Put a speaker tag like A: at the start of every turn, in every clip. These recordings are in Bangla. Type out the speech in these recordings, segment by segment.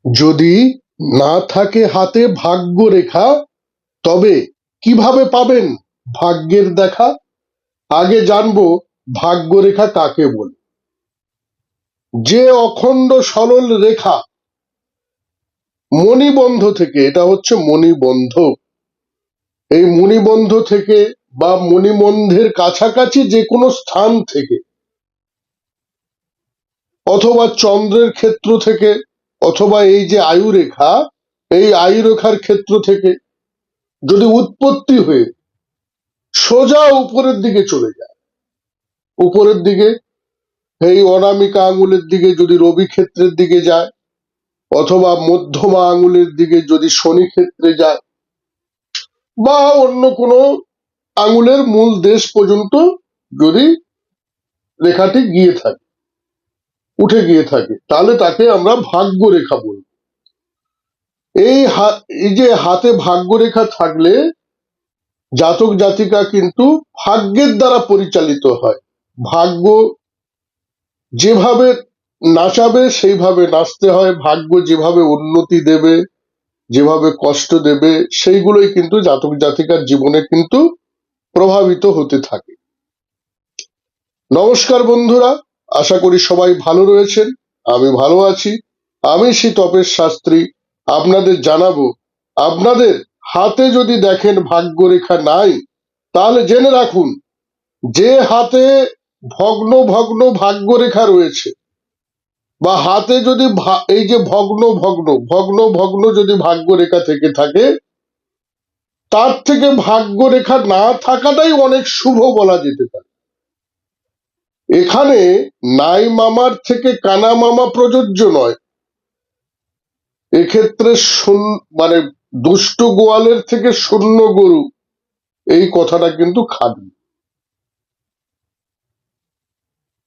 A: যদি না থাকে হাতে ভাগ্য রেখা, তবে কিভাবে পাবেন ভাগ্যের দেখা? আগে জানবো ভাগ্য রেখা কাকে বলে। যে অখণ্ড সরল রেখা মণিবন্ধ থেকে, এটা হচ্ছে মণিবন্ধ, এই মণিবন্ধ থেকে বা মণিবন্ধের কাছাকাছি যে কোনো স্থান থেকে, অথবা চন্দ্রের ক্ষেত্র থেকে, অথবা এই যে আয়ুরেখা, এই আয়ুরেখার ক্ষেত্র থেকে যদি উৎপত্তি হয়ে সোজা উপরের দিকে চলে যায়, উপরের দিকে এই অনামিকা আঙুলের দিকে যদি রবি ক্ষেত্রের দিকে যায়, অথবা মধ্যমা আঙুলের দিকে যদি শনি ক্ষেত্রে যায়, বা অন্য কোনো আঙুলের মূল দেশ পর্যন্ত যদি রেখাটি গিয়ে থাকে, উঠে গিয়ে থাকে, তাহলে তাকে আমরা ভাগ্য রেখা বলব। এই যে হাতে ভাগ্য রেখা থাকলে জাতক জাতিকা কিন্তু ভাগ্যের দ্বারা পরিচালিত হয়। ভাগ্য যেভাবে নাচাবে সেইভাবে নাচতে হয়, ভাগ্য যেভাবে উন্নতি দেবে, যেভাবে কষ্ট দেবে, সেইগুলোই কিন্তু জাতক জাতিকার জীবনে কিন্তু প্রভাবিত হতে থাকে। নমস্কার বন্ধুরা, আশা করি সবাই ভালো রয়েছেন। আমি ভালো আছি। আমি শ্রী তপেশ শাস্ত্রী আপনাদের জানাবো, আপনাদের হাতে যদি দেখেন ভাগ্য রেখা নাই, তাহলে জেনে রাখুন যে হাতে ভগ্ন ভগ্ন ভাগ্য রেখা রয়েছে, বা হাতে যদি এই যে ভগ্ন ভগ্ন ভগ্ন ভগ্ন যদি ভাগ্য রেখা থেকে থাকে, তার থেকে ভাগ্য রেখা না থাকাটাই অনেক শুভ বলা যেতে পারে। এখানে নাই মামার থেকে কানা মামা প্রযোজ্য নয়, এক্ষেত্রে মানে দুষ্ট গোয়ালের থেকে শূন্য গরু, এই কথাটা কিন্তু খাঁটি।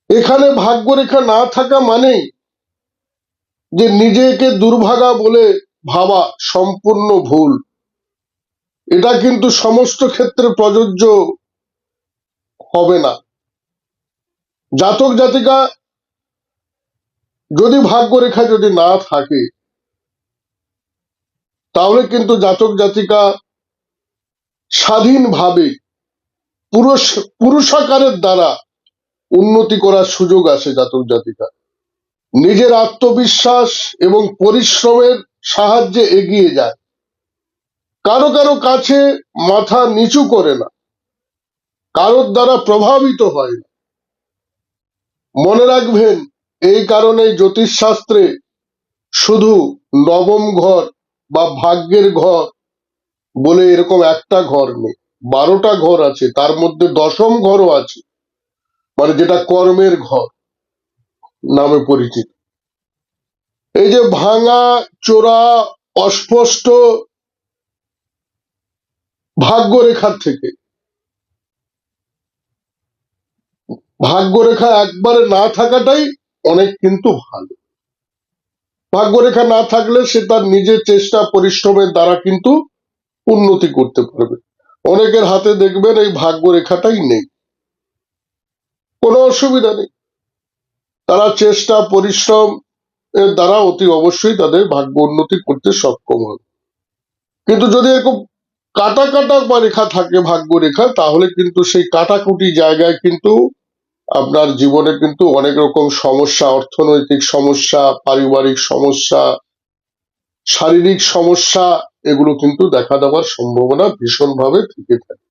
A: এখানে ভাগ্য রেখা না থাকা মানেই যে নিজেকে দুর্ভাগা বলে ভাবা সম্পূর্ণ ভুল। এটা কিন্তু সমস্ত ক্ষেত্রে প্রযোজ্য হবে না। জাতক জাতিকা যদি ভাগ্য রেখা যদি না থাকে, তাহলে কিন্তু জাতক জাতিকা স্বাধীনভাবে পুরুষাকারের দ্বারা উন্নতি করার সুযোগ আসে। জাতক জাতিকা নিজের আত্মবিশ্বাস এবং পরিশ্রমের সাহায্যে এগিয়ে যায়, কারো কারো কাছে মাথা নিচু করে না, কারোর দ্বারা প্রভাবিত হয় না। মনে রাখবেন, এই কারণে জ্যোতিষশাস্ত্রে শুধু নবম ঘর বা ভাগ্যের ঘর বলে এরকম একটা ঘর নেই, 12টা ঘর আছে, তার মধ্যে দশম ঘরও আছে, মানে যেটা কর্মের ঘর নামে পরিচিত। এই যে ভাঙা চোরা অস্পষ্ট ভাগ্যরেখার থেকে ভাগ্যরেখা একবারে না থাকাটাই অনেক কিন্তু ভালো। ভাগ্যরেখা না থাকলে সে তার নিজের চেষ্টা পরিশ্রমের দ্বারা কিন্তু উন্নতি করতে পারবে। অনেকের হাতে দেখবেন এই ভাগ্যরেখাটাই নেই, কোনো অসুবিধা নেই, তারা চেষ্টা পরিশ্রম এর দ্বারা অতি অবশ্যই তাদের ভাগ্য উন্নতি করতে সক্ষম হবে। কিন্তু যদি এরকম কাটা কাটা বা রেখা থাকে ভাগ্য রেখা, তাহলে কিন্তু সেই কাটাকুটি জায়গায় কিন্তু আপনার জীবনে কিন্তু অনেক রকম সমস্যা, অর্থনৈতিক সমস্যা, পারিবারিক সমস্যা, শারীরিক সমস্যা, এগুলো কিন্তু দেখা দেওয়ার সম্ভাবনা ভীষণভাবে থেকে থাকে।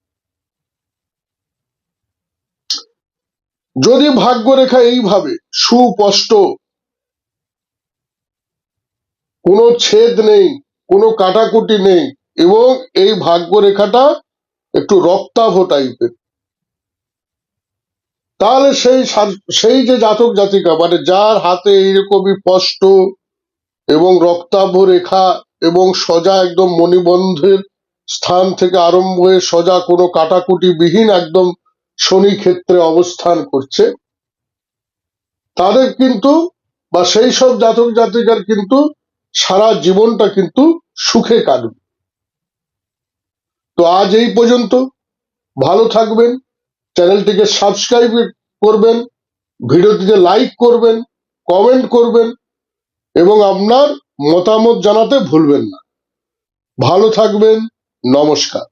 A: যদি ভাগ্যরেখা এইভাবে সুস্পষ্ট, কোনো ছেদ নেই, কোনো কাটাকুটি নেই, এবং এই ভাগ্যরেখাটা একটু রক্তাভ টাইপের, তাহলে সেই যে জাতক জাতিকা, মানে যার হাতে এইরকমই স্পষ্ট এবং রক্তাভ রেখা এবং সোজা একদম মণিবন্ধের স্থান থেকে আরম্ভ হয়ে সোজা কোনো কাটাকুটি বিহীন একদম শনি ক্ষেত্রে অবস্থান করছে, তাদের কিন্তু বা সেই সব জাতক জাতিকার কিন্তু সারা জীবনটা কিন্তু সুখে কাটবে। তো আজ এই পর্যন্ত। ভালো থাকবেন, চ্যানেলটিকে সাবস্ক্রাইব করবেন, ভিডিওটিতে লাইক করবেন, কমেন্ট করবেন, এবং আপনার মতামত জানাতে ভুলবেন না। ভালো থাকবেন। নমস্কার।